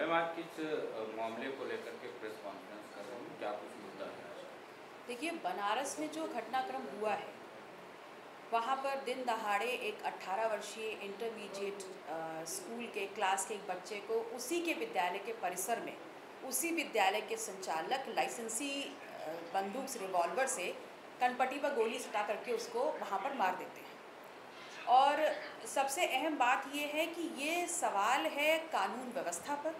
Ma'am आज किस मामले को लेकर के प्रेस कॉन्फ्रेंस कर रहे हैं, क्या कुछ मुद्दा है आज? देखिए, बनारस में जो घटनाक्रम हुआ है वहाँ पर दिन दहाड़े एक 18 वर्षीय इंटरमीडिएट स्कूल के क्लास के एक बच्चे को उसी के विद्यालय के परिसर में उसी विद्यालय के संचालक लाइसेंसी बंदूक से रिवॉल्वर से कनपट्टी पर गोली सटा करके उसको वहाँ पर मार देते हैं। और सबसे अहम बात ये है कि ये सवाल है कानून व्यवस्था पर,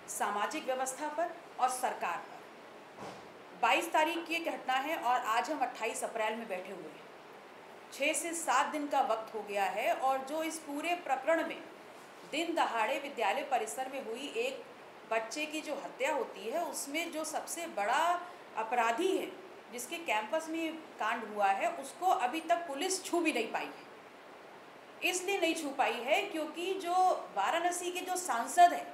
सामाजिक व्यवस्था पर और सरकार पर। 22 तारीख की घटना है और आज हम 28 अप्रैल में बैठे हुए हैं। 6 से 7 दिन का वक्त हो गया है और जो इस पूरे प्रकरण में दिन दहाड़े विद्यालय परिसर में हुई एक बच्चे की जो हत्या होती है, उसमें जो सबसे बड़ा अपराधी है जिसके कैंपस में कांड हुआ है, उसको अभी तक पुलिस छू भी नहीं पाई है। इसलिए नहीं छू पाई है क्योंकि जो वाराणसी के जो सांसद हैं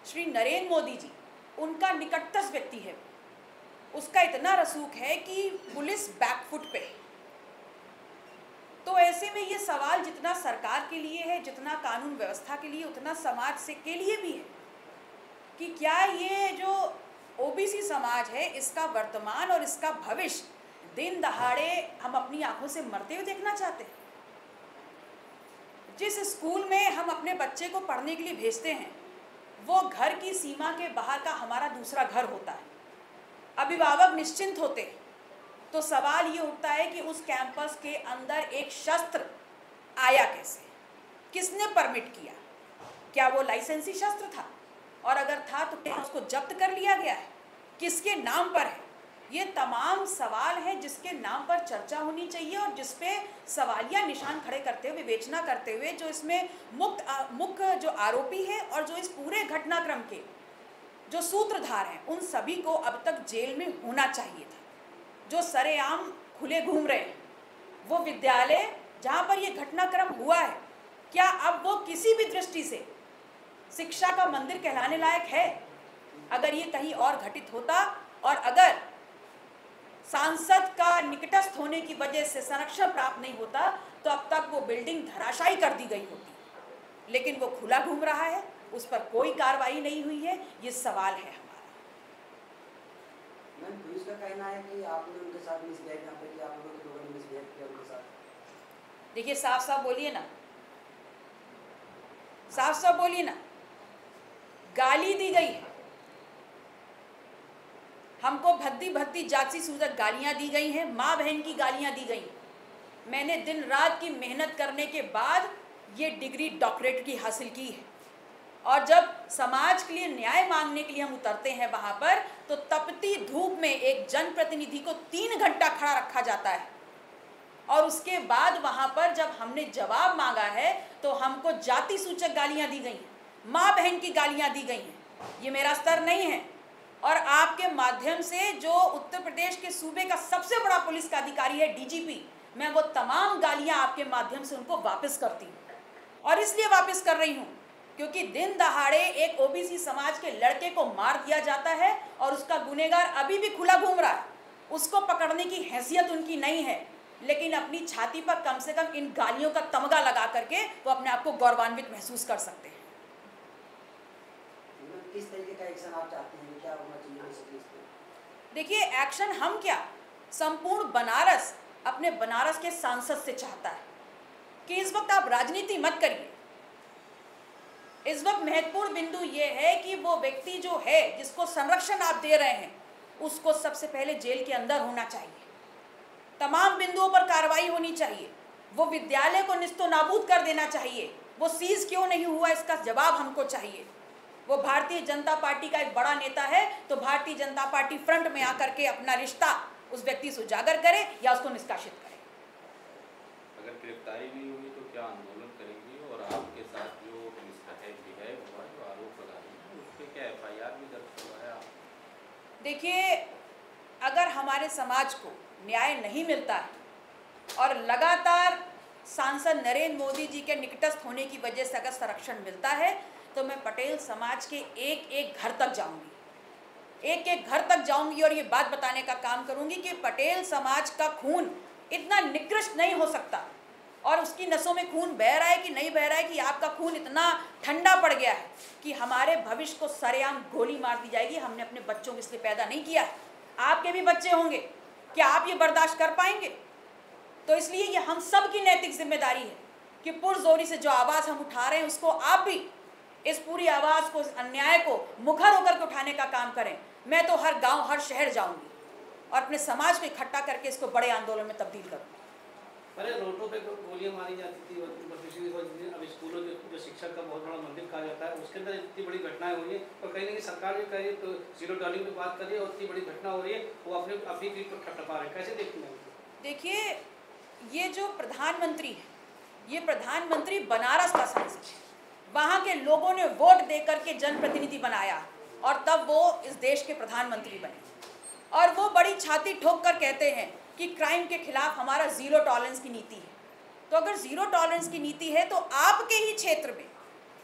श्री नरेंद्र मोदी जी, उनका निकटतम व्यक्ति है, उसका इतना रसूख है कि पुलिस बैकफुट पे है। तो ऐसे में ये सवाल जितना सरकार के लिए है, जितना कानून व्यवस्था के लिए, उतना समाज से के लिए भी है कि क्या ये जो ओबीसी समाज है, इसका वर्तमान और इसका भविष्य दिन दहाड़े हम अपनी आंखों से मरते हुए देखना चाहते हैं। जिस स्कूल में हम अपने बच्चे को पढ़ने के लिए भेजते हैं, वो घर की सीमा के बाहर का हमारा दूसरा घर होता है। अभिभावक निश्चिंत होते हैं, तो सवाल ये उठता है कि उस कैंपस के अंदर एक शस्त्र आया कैसे, किसने परमिट किया, क्या वो लाइसेंसी शस्त्र था, और अगर था तो क्या उसको जब्त कर लिया गया है, किसके नाम पर है। ये तमाम सवाल हैं जिसके नाम पर चर्चा होनी चाहिए और जिसपे सवालिया निशान खड़े करते हुए, विवेचना करते हुए, जो इसमें मुख्य जो आरोपी है और जो इस पूरे घटनाक्रम के जो सूत्रधार हैं, उन सभी को अब तक जेल में होना चाहिए था। जो सरेआम खुले घूम रहे हैं, वो विद्यालय जहाँ पर ये घटनाक्रम हुआ है, क्या अब वो किसी भी दृष्टि से शिक्षा का मंदिर कहलाने लायक है? अगर ये कहीं और घटित होता और अगर सांसद का निकटस्थ होने की वजह से संरक्षण प्राप्त नहीं होता, तो अब तक वो बिल्डिंग धराशायी कर दी गई होती। लेकिन वो खुला घूम रहा है, उस पर कोई कार्रवाई नहीं हुई है। ये सवाल है हमारा। मैम, पुलिस का कहना है कि आपने उनके साथ मिसबिहेव यहाँ पे किया, आप लोगों के लोगों ने मिसबिहेव किया उनके साथ। देखिए, साफ साफ बोलिए ना, साफ साफ बोलिए ना। गाली दी गई है हमको, भद्दी भद्दी जाति सूचक गालियां दी गई हैं, माँ बहन की गालियां दी गई। मैंने दिन रात की मेहनत करने के बाद ये डिग्री डॉक्टरेट की हासिल की है, और जब समाज के लिए न्याय मांगने के लिए हम उतरते हैं वहाँ पर, तो तपती धूप में एक जनप्रतिनिधि को 3 घंटा खड़ा रखा जाता है, और उसके बाद वहाँ पर जब हमने जवाब मांगा है तो हमको जाति सूचक गालियाँ दी गई हैं, माँ बहन की गालियाँ दी गई हैं। ये मेरा स्तर नहीं है, और आपके माध्यम से जो उत्तर प्रदेश के सूबे का सबसे बड़ा पुलिस का अधिकारी है, डीजीपी, मैं वो तमाम गालियाँ आपके माध्यम से उनको वापस करती हूँ। और इसलिए वापस कर रही हूँ क्योंकि दिन दहाड़े एक ओबीसी समाज के लड़के को मार दिया जाता है और उसका गुनहगार अभी भी खुला घूम रहा है। उसको पकड़ने की हैसियत उनकी नहीं है, लेकिन अपनी छाती पर कम से कम इन गालियों का तमगा लगा करके वो अपने आप को गौरवान्वित महसूस कर सकते हैं। किस तरीके का एक्शन आप चाहते हैं, क्या होना चाहिए इस केस पे? देखिए, एक्शन हम क्या, संपूर्ण बनारस अपने बनारस के सांसद से चाहता है कि इस वक्त आप राजनीति मत करिए। इस वक्त महत्वपूर्ण बिंदु ये है कि वो व्यक्ति जो है जिसको संरक्षण आप दे रहे हैं, उसको सबसे पहले जेल के अंदर होना चाहिए। तमाम बिंदुओं पर कार्रवाई होनी चाहिए। वो विद्यालय को निस्तो नाबूद कर देना चाहिए। वो सीज क्यों नहीं हुआ, इसका जवाब हमको चाहिए। वो भारतीय जनता पार्टी का एक बड़ा नेता है, तो भारतीय जनता पार्टी फ्रंट में आकर के अपना रिश्ता उस व्यक्ति से उजागर करे या उसको निष्कासित करे। अगर गिरफ्तारी नहीं हुई तो क्या आंदोलन करेंगी, और आपके साथ जो मिसबिहेव हुआ, जो आरोप लगा रही है, उस पर क्या FIR भी दर्ज हुआ है? आप देखिए, अगर हमारे समाज को न्याय नहीं मिलता है और लगातार सांसद नरेंद्र मोदी जी के निकटस्थ होने की वजह से अगर संरक्षण मिलता है, तो मैं पटेल समाज के एक एक घर तक जाऊंगी, एक एक घर तक जाऊंगी और ये बात बताने का काम करूंगी कि पटेल समाज का खून इतना निकृष्ट नहीं हो सकता और उसकी नसों में खून बह रहा है कि नहीं बह रहा है, कि आपका खून इतना ठंडा पड़ गया है कि हमारे भविष्य को सरेआम गोली मार दी जाएगी। हमने अपने बच्चों को इसलिए पैदा नहीं किया। आपके भी बच्चे होंगे, क्या आप ये बर्दाश्त कर पाएंगे? तो इसलिए ये हम सब की नैतिक जिम्मेदारी है कि पुरजोरी से जो आवाज़ हम उठा रहे हैं उसको आप भी इस पूरी आवाज़ को, इस अन्याय को मुखर होकर के उठाने का काम करें। मैं तो हर गांव, हर शहर जाऊंगी और अपने समाज को इकट्ठा करके इसको बड़े आंदोलन में तब्दील करूंगी। अरे रोडों पे गोलियां मारी जाती थी, अब स्कूलों में जो शिक्षक का बहुत बड़ा मंदिर कहा जाता है, उसके अंदर इतनी बड़ी घटनाएं हुई है और कहीं ना कहीं सरकार भी कह रही है, तो जीरो टॉलरेंस की बात कर रही है और इतनी बड़ी घटना हो रही है, वो अपनी पीठ पर ठपठपा रहे हैं। कैसे देखते हैं? देखिए, ये जो प्रधानमंत्री है, ये प्रधानमंत्री बनारस का सांसद है। वहाँ के लोगों ने वोट दे करके जनप्रतिनिधि बनाया और तब वो इस देश के प्रधानमंत्री बने। और वो बड़ी छाती ठोक कर कहते हैं कि क्राइम के खिलाफ हमारा ज़ीरो टॉलरेंस की नीति है। तो अगर ज़ीरो टॉलरेंस की नीति है तो आपके ही क्षेत्र में,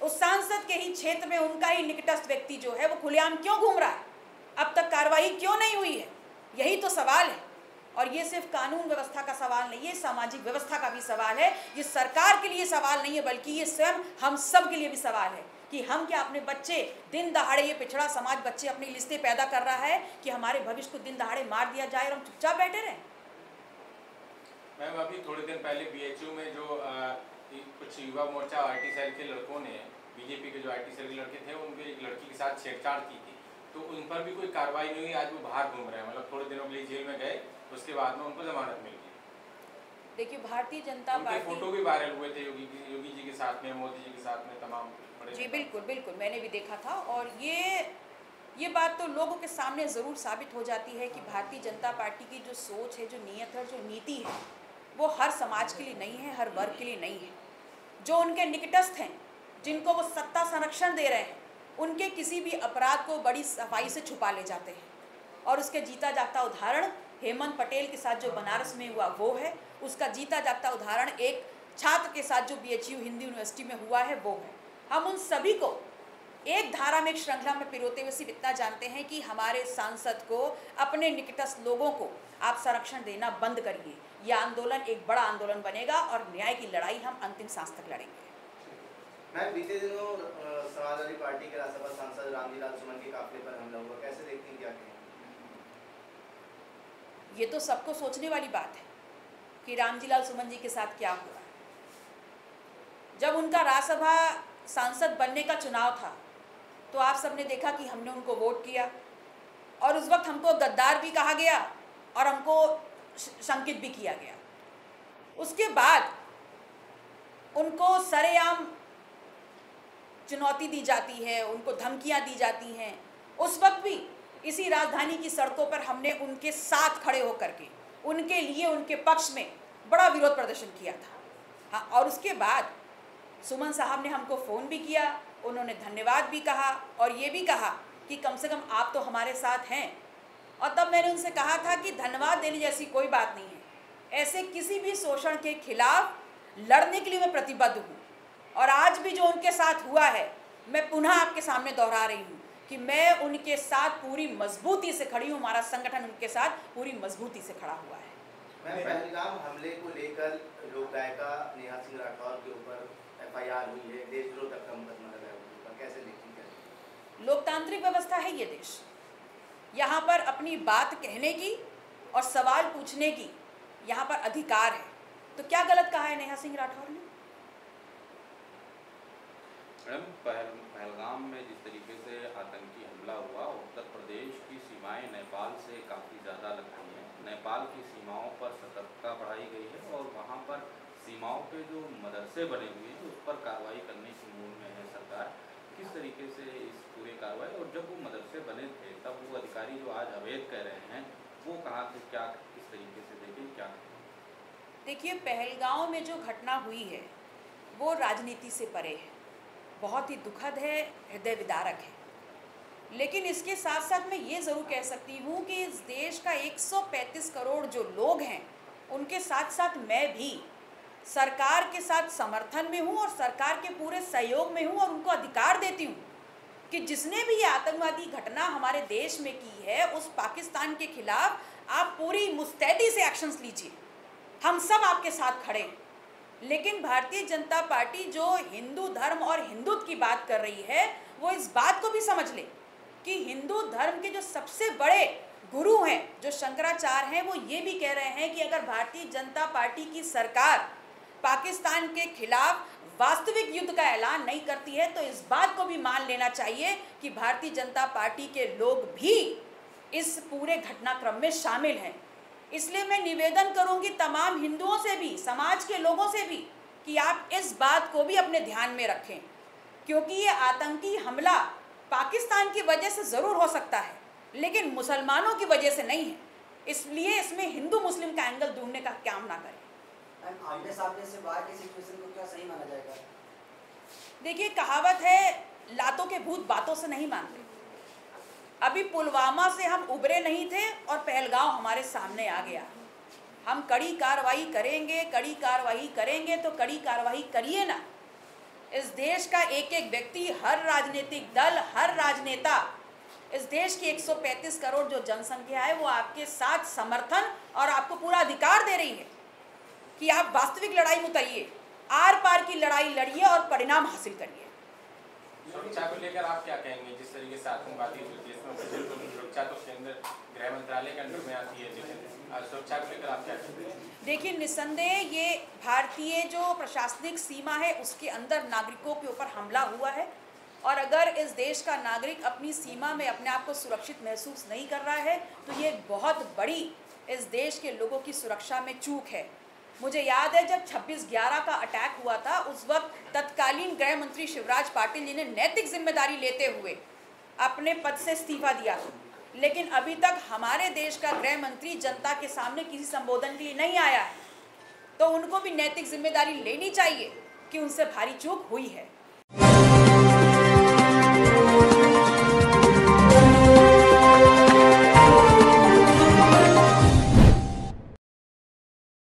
उस सांसद के ही क्षेत्र में उनका ही निकटस्थ व्यक्ति जो है वो खुलेआम क्यों घूम रहा है? अब तक कार्रवाई क्यों नहीं हुई है? यही तो सवाल है। और ये सिर्फ कानून व्यवस्था का सवाल नहीं है, सामाजिक व्यवस्था का भी सवाल है। ये सरकार के लिए सवाल नहीं है, बल्कि ये स्वयं हम सब के लिए भी सवाल है कि हम क्या अपने बच्चे दिन दहाड़े, ये पिछड़ा समाज बच्चे अपनी लिस्टें पैदा कर रहा है कि हमारे भविष्य को दिन दहाड़े मार दिया जाए और हम चुपचाप बैठे रहें? मैम, अभी थोड़े दिन पहले बीएचयू में जो कुछ युवा मोर्चा आईटी सेल के लड़कों ने, बीजेपी के जो आईटी सेल के लड़के थे, उनके एक लड़की के साथ छेड़छाड़ की थी, तो उन पर भी कोई कार्रवाई नहीं हुई। आज वो बाहर घूम रहे हैं, मतलब थोड़े दिनों के लिए जेल में गए, उसके बाद में उनको जमानत मिल गई। देखिए, भारतीय जनता पार्टी, फोटो भी वायरल हुए थे योगी जी के साथ में, मोदी जी के साथ में, तमाम बड़े। जी बिल्कुल बिल्कुल, मैंने भी देखा था। और ये बात तो लोगों के सामने ज़रूर साबित हो जाती है कि भारतीय जनता पार्टी की जो सोच है, जो नीयत है, जो नीति है, वो हर समाज के लिए नहीं है, हर वर्ग के लिए नहीं है। जो उनके निकटस्थ हैं, जिनको वो सत्ता संरक्षण दे रहे हैं, उनके किसी भी अपराध को बड़ी सफाई से छुपा ले जाते हैं। और उसके जीता जागता उदाहरण हेमंत पटेल के साथ जो बनारस में हुआ वो है। उसका जीता जागता उदाहरण एक छात्र के साथ जो बीएचयू हिंदी यूनिवर्सिटी में हुआ है वो है। हम उन सभी को एक धारा में, एक श्रृंखला में पिरोते हुए सिर्फ इतना जानते हैं कि हमारे सांसद को, अपने निकटस्थ लोगों को आप संरक्षण देना बंद करिए। यह आंदोलन एक बड़ा आंदोलन बनेगा और न्याय की लड़ाई हम अंतिम सांस तक लड़ेंगे। मैं बीते दिनों समाजवादी पार्टी के राज्यसभा सांसद रामजीलाल सुमन के काफिले पर हमला हुआ, कैसे देखती हैं, क्या कहें? ये तो सबको सोचने वाली बात है कि रामजीलाल सुमन जी के साथ क्या हुआ। जब उनका राज्यसभा सांसद बनने का चुनाव था तो आप सबने देखा कि हमने उनको वोट किया और उस वक्त हमको गद्दार भी कहा गया और हमको शंकित भी किया गया। उसके बाद उनको सरेआम चुनौती दी जाती है, उनको धमकियां दी जाती हैं। उस वक्त भी इसी राजधानी की सड़कों पर हमने उनके साथ खड़े होकर के उनके लिए, उनके पक्ष में बड़ा विरोध प्रदर्शन किया था। हाँ, और उसके बाद सुमन साहब ने हमको फ़ोन भी किया, उन्होंने धन्यवाद भी कहा और ये भी कहा कि कम से कम आप तो हमारे साथ हैं। और तब मैंने उनसे कहा था कि धन्यवाद देने जैसी कोई बात नहीं है, ऐसे किसी भी शोषण के खिलाफ लड़ने के लिए मैं प्रतिबद्ध हूँ। और आज भी जो उनके साथ हुआ है, मैं पुनः आपके सामने दोहरा रही हूँ कि मैं उनके साथ पूरी मजबूती से खड़ी हूँ। हमारा संगठन उनके साथ पूरी मजबूती से खड़ा हुआ है। मैं पहलगाम हमले को लेकर लोक गायिका नेहा सिंह राठौर के ऊपर एफआईआर हुई है, देशद्रोह तक का मुकदमा लगाया हुआ, कैसे देखती हैं? लोकतांत्रिक व्यवस्था है ये देश, यहाँ पर अपनी बात कहने की और सवाल पूछने की यहाँ पर अधिकार है। तो क्या गलत कहा है नेहा सिंह राठौर ने? मैडम, पहलगाम में जिस तरीके से आतंकी हमला हुआ, उत्तर प्रदेश की सीमाएं नेपाल से काफ़ी ज़्यादा लगती हैं। नेपाल की सीमाओं पर सतर्कता बढ़ाई गई है और वहाँ पर सीमाओं पे जो मदरसे बने हुए हैं उस पर कार्रवाई करने की मूड में है सरकार। किस तरीके से इस पूरे कार्रवाई, और जब वो मदरसे बने थे तब वो अधिकारी जो आज अवैध कह रहे हैं वो कहाँ थे, क्या किस तरीके से देखें, क्या? देखिए, पहलगांव में जो घटना हुई है वो राजनीति से परे है, बहुत ही दुखद है, हृदय विदारक है। लेकिन इसके साथ साथ मैं ये ज़रूर कह सकती हूँ कि इस देश का 135 करोड़ जो लोग हैं उनके साथ साथ मैं भी सरकार के साथ समर्थन में हूँ और सरकार के पूरे सहयोग में हूँ और उनको अधिकार देती हूँ कि जिसने भी ये आतंकवादी घटना हमारे देश में की है, उस पाकिस्तान के खिलाफ आप पूरी मुस्तैदी से एक्शंस लीजिए। हम सब आपके साथ खड़े हैं। लेकिन भारतीय जनता पार्टी जो हिंदू धर्म और हिंदुत्व की बात कर रही है, वो इस बात को भी समझ ले कि हिंदू धर्म के जो सबसे बड़े गुरु हैं, जो शंकराचार्य हैं, वो ये भी कह रहे हैं कि अगर भारतीय जनता पार्टी की सरकार पाकिस्तान के खिलाफ वास्तविक युद्ध का ऐलान नहीं करती है तो इस बात को भी मान लेना चाहिए कि भारतीय जनता पार्टी के लोग भी इस पूरे घटनाक्रम में शामिल हैं। इसलिए मैं निवेदन करूंगी तमाम हिंदुओं से भी, समाज के लोगों से भी, कि आप इस बात को भी अपने ध्यान में रखें, क्योंकि ये आतंकी हमला पाकिस्तान की वजह से ज़रूर हो सकता है लेकिन मुसलमानों की वजह से नहीं है। इसलिए इसमें हिंदू मुस्लिम का एंगल ढूंढने का काम ना करें। आमने सामने से बाहर की सिचुएशन को क्या सही माना जाएगा? देखिए, कहावत है, लातों के भूत बातों से नहीं मानते। अभी पुलवामा से हम उबरे नहीं थे और पहलगांव हमारे सामने आ गया। हम कड़ी कार्रवाई करेंगे, कड़ी कार्रवाई करेंगे, तो कड़ी कार्रवाई करिए ना। इस देश का एक एक व्यक्ति, हर राजनीतिक दल, हर राजनेता, इस देश की 135 करोड़ जो जनसंख्या है, वो आपके साथ समर्थन और आपको पूरा अधिकार दे रही है कि आप वास्तविक लड़ाई में उतरिए, आर पार की लड़ाई लड़िए और परिणाम हासिल करिए। सुरक्षा को लेकर आप क्या कहेंगे? जिस तरीके से आतंकवादी सुरक्षा तो केंद्र गृह मंत्रालय के अंडर में आती है, लेकिन सुरक्षा को लेकर आप क्या कहेंगे? देखिए, निस्संदेह ये भारतीय जो प्रशासनिक सीमा है उसके अंदर नागरिकों के ऊपर हमला हुआ है, और अगर इस देश का नागरिक अपनी सीमा में अपने आप को सुरक्षित महसूस नहीं कर रहा है तो ये बहुत बड़ी इस देश के लोगों की सुरक्षा में चूक है। मुझे याद है जब 26/11 का अटैक हुआ था, उस वक्त तत्कालीन गृह मंत्री शिवराज पाटिल जी ने नैतिक जिम्मेदारी लेते हुए अपने पद से इस्तीफा दिया था, लेकिन अभी तक हमारे देश का गृह मंत्री जनता के सामने किसी संबोधन के लिए नहीं आया है। तो उनको भी नैतिक जिम्मेदारी लेनी चाहिए कि उनसे भारी चूक हुई है।